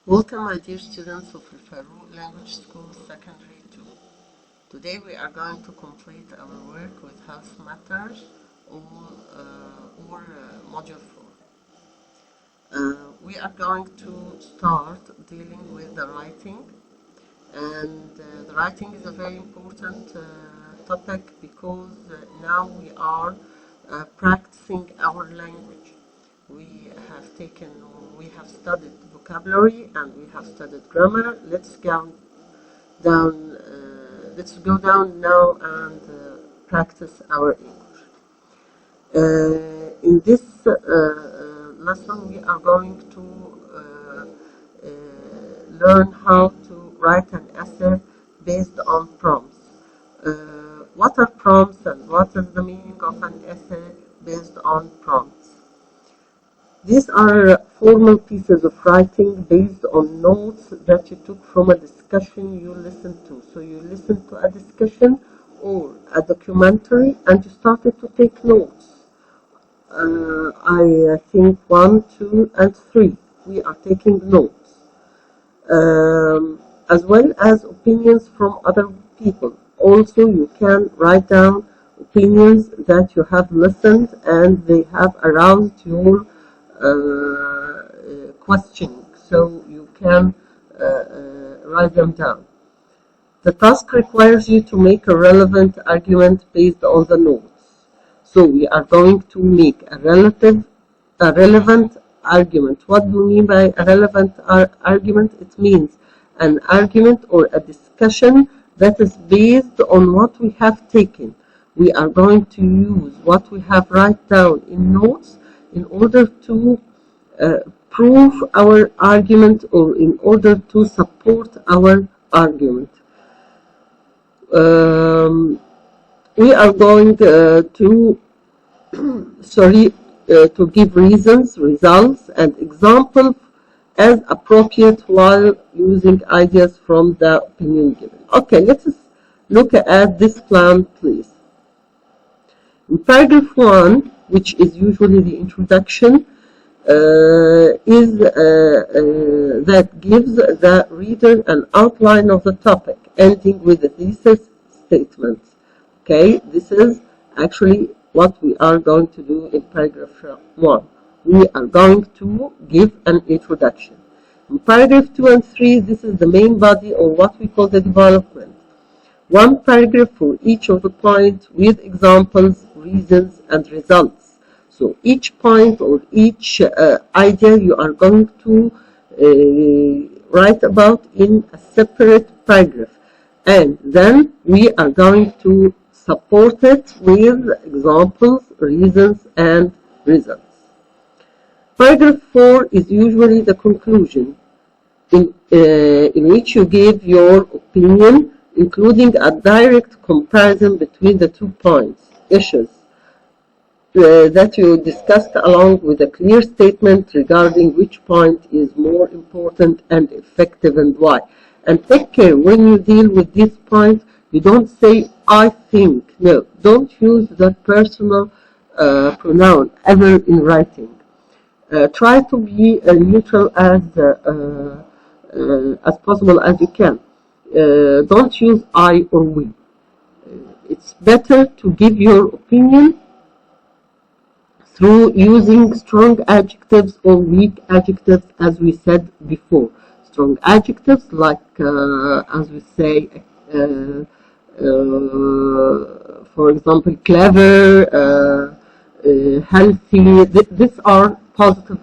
Welcome, my dear students of Farouk Language School Secondary 2. Today we are going to complete our work with Health Matters or Module 4. We are going to start dealing with the writing, and the writing is a very important topic because now we are practicing our language. We have studied vocabulary and we have studied grammar. Let's go down now and practice our English. In this lesson, we are going to learn how to write an essay based on prompts. What are prompts and what is the meaning of an essay based on prompts? These are formal pieces of writing based on notes that you took from a discussion you listened to. So you listened to a discussion or a documentary and you started to take notes. I think 1, 2, and 3. We are taking notes. As well as opinions from other people. Also, you can write down opinions that you have listened and they have aroused your questioning, so you can write them down. The task requires you to make a relevant argument based on the notes. So we are going to make a relevant argument. What do you mean by a relevant argument? It means an argument or a discussion that is based on what we have taken. We are going to use what we have written down in notes in order to prove our argument or in order to support our argument. We are going to give reasons, results, and examples as appropriate while using ideas from the opinion given. Okay, let's look at this plan, please. In paragraph 1, which is usually the introduction, that gives the reader an outline of the topic, ending with the thesis statements. Okay, this is actually what we are going to do in paragraph 1. We are going to give an introduction. In paragraph 2 and 3, this is the main body, or what we call the development. One paragraph for each of the points with examples, reasons, and results. So each point or each idea you are going to write about in a separate paragraph. And then we are going to support it with examples, reasons, and results. Paragraph 4 is usually the conclusion, in which you give your opinion, including a direct comparison between the 2 points, issues, that you discussed, along with a clear statement regarding which point is more important and effective and why. And take care when you deal with this point, you don't say, I think. No, don't use that personal pronoun ever in writing. Try to be neutral as possible as you can. Don't use I or we. It's better to give your opinion through using strong adjectives or weak adjectives, as we said before. Strong adjectives like, as we say, for example, clever, healthy. These are positive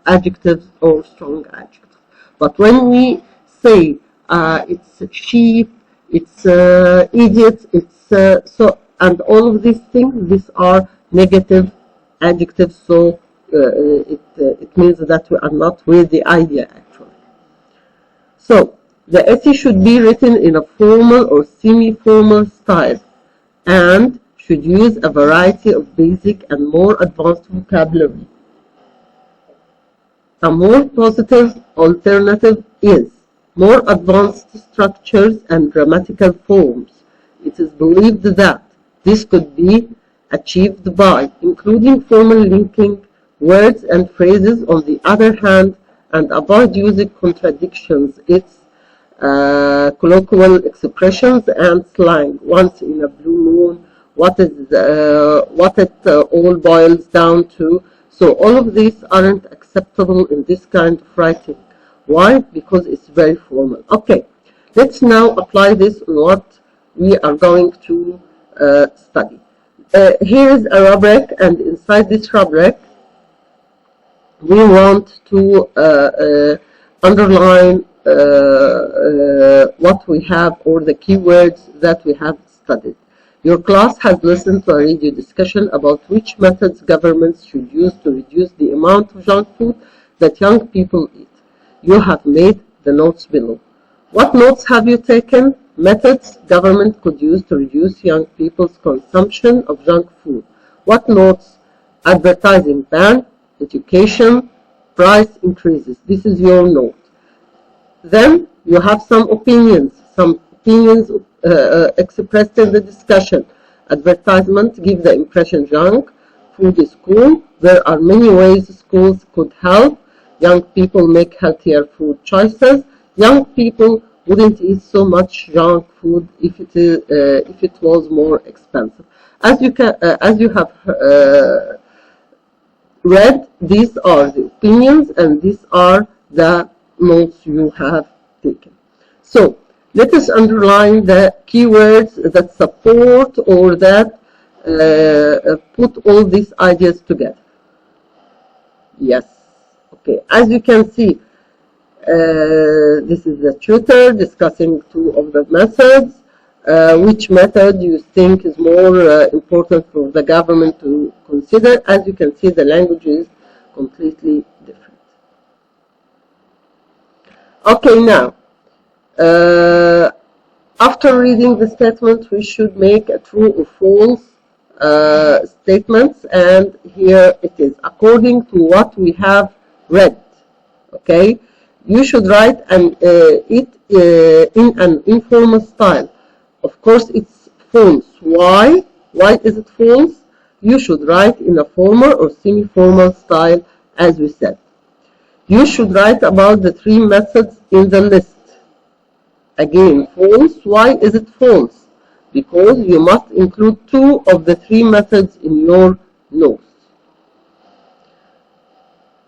adjectives or strong adjectives. But when we say it's sheep, it's idiot, it's so, and all of these things, these are negative adjectives, so it means that we are not with the idea actually. So the essay should be written in a formal or semi-formal style and should use a variety of basic and more advanced vocabulary. A more positive alternative is more advanced structures and grammatical forms. It is believed that this could be achieved by including formal linking words and phrases. On the other hand, and avoid using contradictions. It's colloquial expressions and slang. Once in a blue moon, what it all boils down to. So all of these aren't acceptable in this kind of writing. Why? Because it's very formal. Okay, let's now apply this on what we are going to study. Here is a rubric, and inside this rubric we want to underline what we have, or the keywords that we have studied. Your class has listened to a radio discussion about which methods governments should use to reduce the amount of junk food that young people eat. You have made the notes below. What notes have you taken? Methods government could use to reduce young people's consumption of junk food. What notes? Advertising ban, education, price increases. This is your note. Then you have some opinions expressed in the discussion. Advertisement give the impression junk food is cool. There are many ways schools could help young people make healthier food choices. Young people wouldn't eat so much junk food if it was more expensive. As you have read, these are the opinions and these are the notes you have taken. So let us underline the keywords that support or that put all these ideas together. Yes. Okay. As you can see, this is the tutor discussing two of the methods. Which method you think is more important for the government to consider? As you can see, the language is completely different. Okay, now, after reading the statement, we should make a true or false statements, and here it is, according to what we have read. Okay, you should write it in an informal style. Of course, it's false. Why? Why is it false? You should write in a formal or semi-formal style, as we said. You should write about the three methods in the list. Again, false. Why is it false? Because you must include two of the three methods in your notes.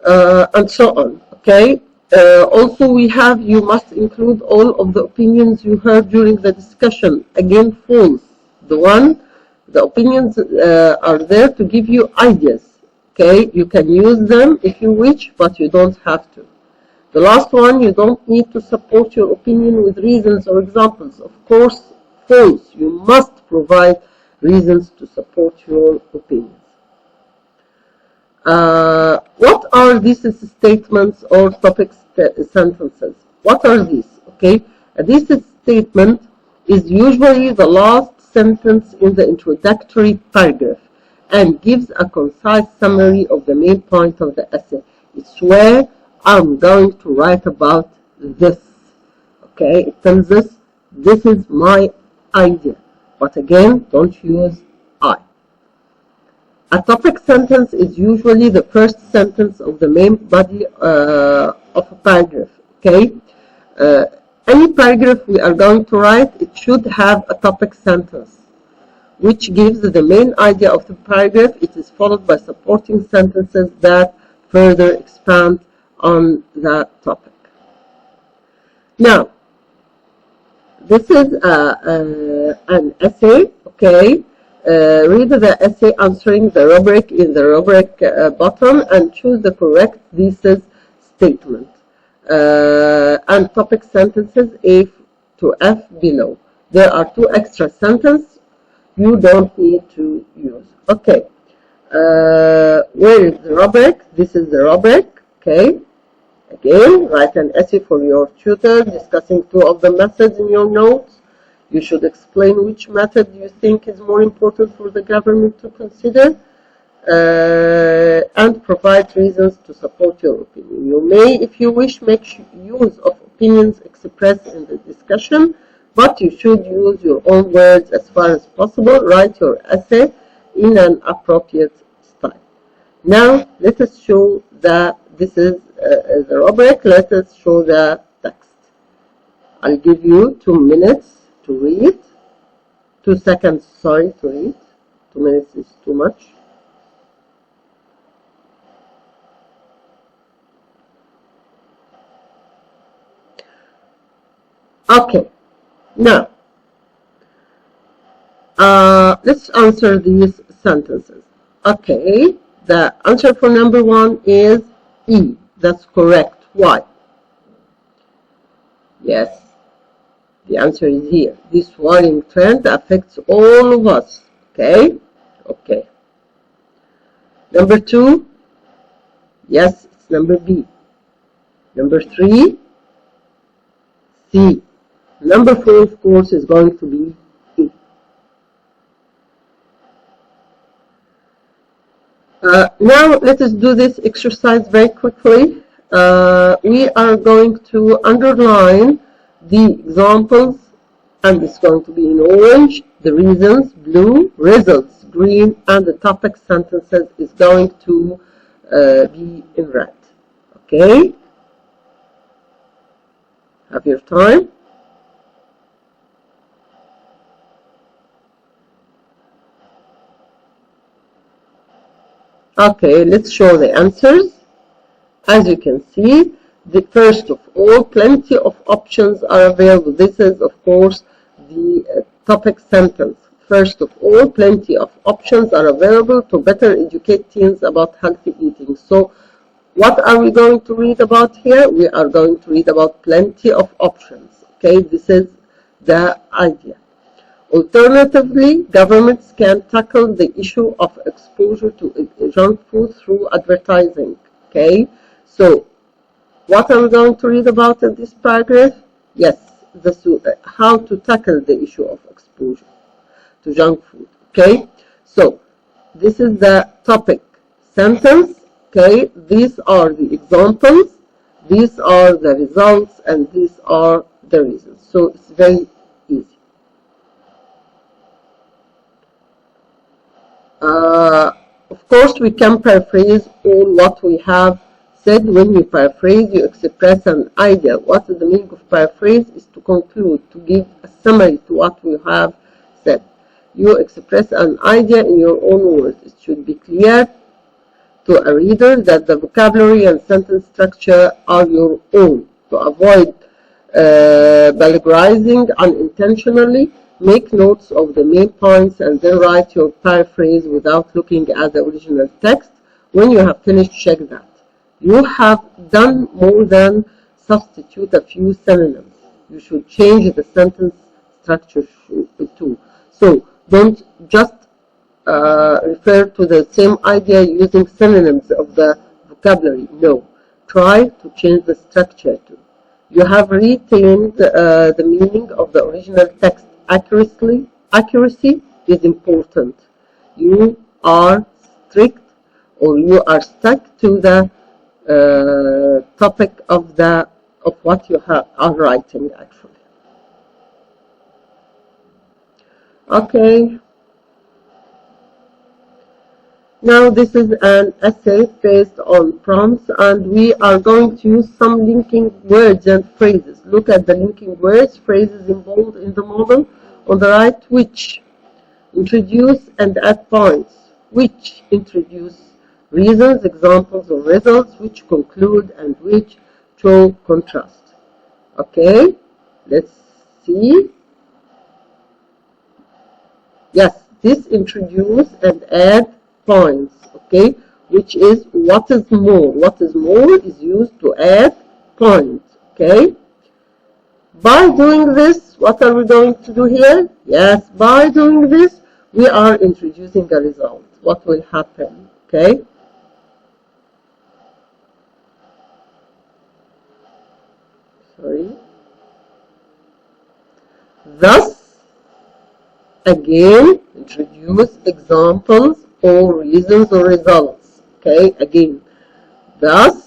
And so on. Okay? Also, we have, you must include all of the opinions you heard during the discussion. Again, false. The opinions are there to give you ideas. Okay, you can use them if you wish, but you don't have to. The last one, you don't need to support your opinion with reasons or examples. Of course, false. You must provide reasons to support your opinions. What are these statements or topic sentences? What are these? Okay, a thesis statement is usually the last sentence in the introductory paragraph and gives a concise summary of the main point of the essay. It's where I'm going to write about this. Okay, it tells us this is my idea. But again, don't use I. A topic sentence is usually the first sentence of the main body of a paragraph. Okay, any paragraph we are going to write, it should have a topic sentence, which gives the main idea of the paragraph. It is followed by supporting sentences that further expand on that topic. Now, this is an essay. Okay. Read the essay answering the rubric in the rubric bottom and choose the correct thesis statement and topic sentences A to F below. There are two extra sentences you don't need to use. Okay, where is the rubric? This is the rubric. Okay, again, write an essay for your tutor discussing two of the methods in your notes. You should explain which method you think is more important for the government to consider and provide reasons to support your opinion. You may, if you wish, make use of opinions expressed in the discussion, but you should use your own words as far as possible. Write your essay in an appropriate style. Now, let us show that this is the rubric. Let us show the text. I'll give you 2 minutes to read. 2 seconds, sorry, to read. 2 minutes is too much. Okay, now let's answer these sentences. Okay, the answer for number 1 is E. That's correct. Why? Yes, the answer is here. This worrying trend affects all of us. Okay? Okay. Number 2, yes, it's number B. Number 3, C. Number 4, of course, is going to be E. Now, let us do this exercise very quickly. We are going to underline the examples, and it's going to be in orange, the reasons, blue, results, green, and the topic sentences is going to be in red. Okay? Have your time. Okay, let's show the answers. As you can see, first of all, plenty of options are available. This is, of course, the topic sentence. First of all, plenty of options are available to better educate teens about healthy eating. So, what are we going to read about here? We are going to read about plenty of options. Okay, this is the idea. Alternatively, governments can tackle the issue of exposure to junk food through advertising. Okay, so what are we going to read about in this paragraph? Yes, how to tackle the issue of exposure to junk food. Okay, so this is the topic sentence. Okay, these are the examples, these are the results, and these are the reasons. So it's very easy. Of course, we can paraphrase all what we have said. When you paraphrase, you express an idea. What is the meaning of paraphrase? Is to conclude, to give a summary to what we have said. You express an idea in your own words. It should be clear to a reader that the vocabulary and sentence structure are your own. To avoid plagiarizing unintentionally, make notes of the main points and then write your paraphrase without looking at the original text. When you have finished, check that you have done more than substitute a few synonyms. You should change the sentence structure too. So don't just refer to the same idea using synonyms of the vocabulary. No, try to change the structure too. You have retained the meaning of the original text accurately. Accuracy is important. You are strict, or you are stuck to the topic of what you are writing actually. Okay. Now this is an essay based on prompts, and we are going to use some linking words and phrases. Look at the linking words, phrases involved in the model. On the right, which, introduce and add points. Which, introduce reasons, examples, or results. Which, conclude, and which, show contrast. Okay, let's see. Yes, this introduce and add points, okay, which is what is more. What is more is used to add points, okay. By doing this, what are we going to do here? Yes, by doing this, we are introducing a result. What will happen, okay? Sorry. Thus, again, introduce examples or reasons or results. Okay, again. Thus,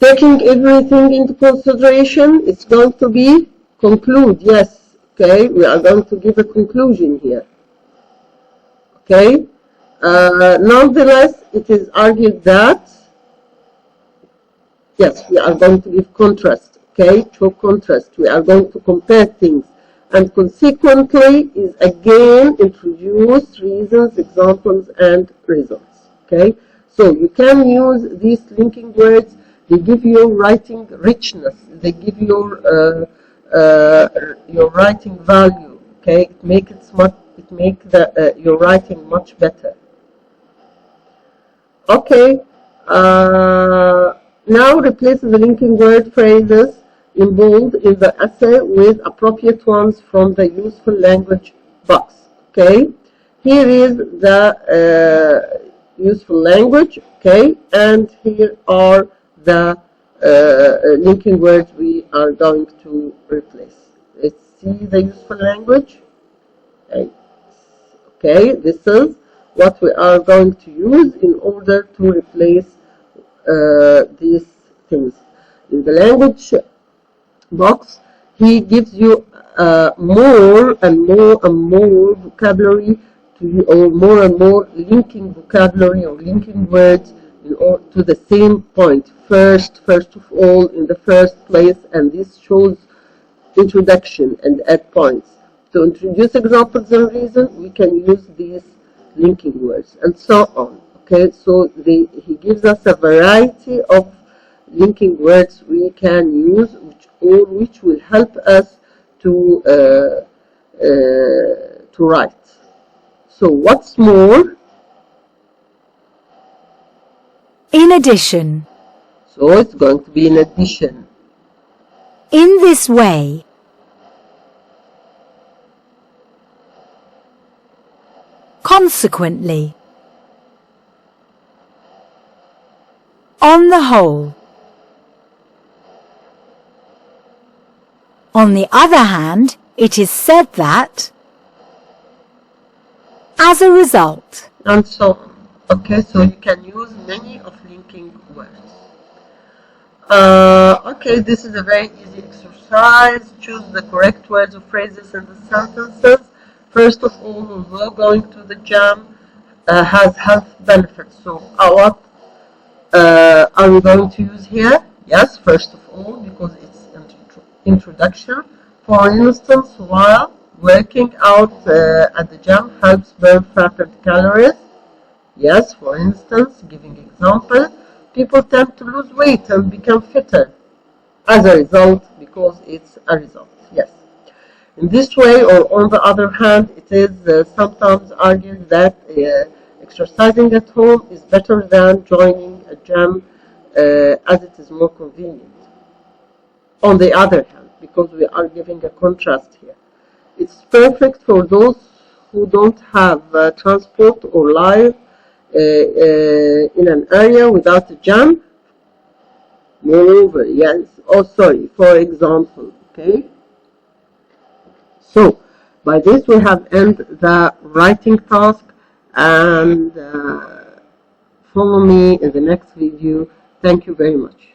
taking everything into consideration, it's going to be conclude. Yes, okay, we are going to give a conclusion here. Okay, Nonetheless, it is argued that, yes, we are going to give contrast, okay, show contrast. We are going to compare things. And consequently is again introduce reasons, examples, and results, okay? So you can use these linking words. They give you writing richness. They give you your writing value, okay? It makes your writing much better. Okay, now replace the linking word phrases in bold in the essay with appropriate ones from the useful language box. Okay, here is the useful language. Okay, and here are the linking words we are going to replace. Let's see the useful language. Okay, this is what we are going to use in order to replace these things. In the language box, he gives you more and more vocabulary or more and more linking vocabulary or linking words to the same point. First of all, in the first place, and this shows introduction and add points. To introduce examples and reasons, we can use these linking words and so on. Okay, so he gives us a variety of linking words we can use, which will help us to write. So what's more? In addition. So it's going to be in addition. In this way. Consequently. On the whole. On the other hand, it is said that as a result. And so on. Okay, so you can use many of linking words. Okay, this is a very easy exercise. Choose the correct words or phrases in the sentences. First of all, although going to the gym has health benefits. So what are we going to use here? Yes, first of all, because it's introduction. For instance, while working out at the gym helps burn fat and calories. Yes, for instance, giving example, people tend to lose weight and become fitter as a result because it's a result. Yes. In this way, or on the other hand, it is sometimes argued that exercising at home is better than joining a gym as it is more convenient. On the other hand, because we are giving a contrast here, it's perfect for those who don't have transport or live in an area without a gym. Moreover, yes, for example, okay. So, by this we have ended the writing task, and follow me in the next video. Thank you very much.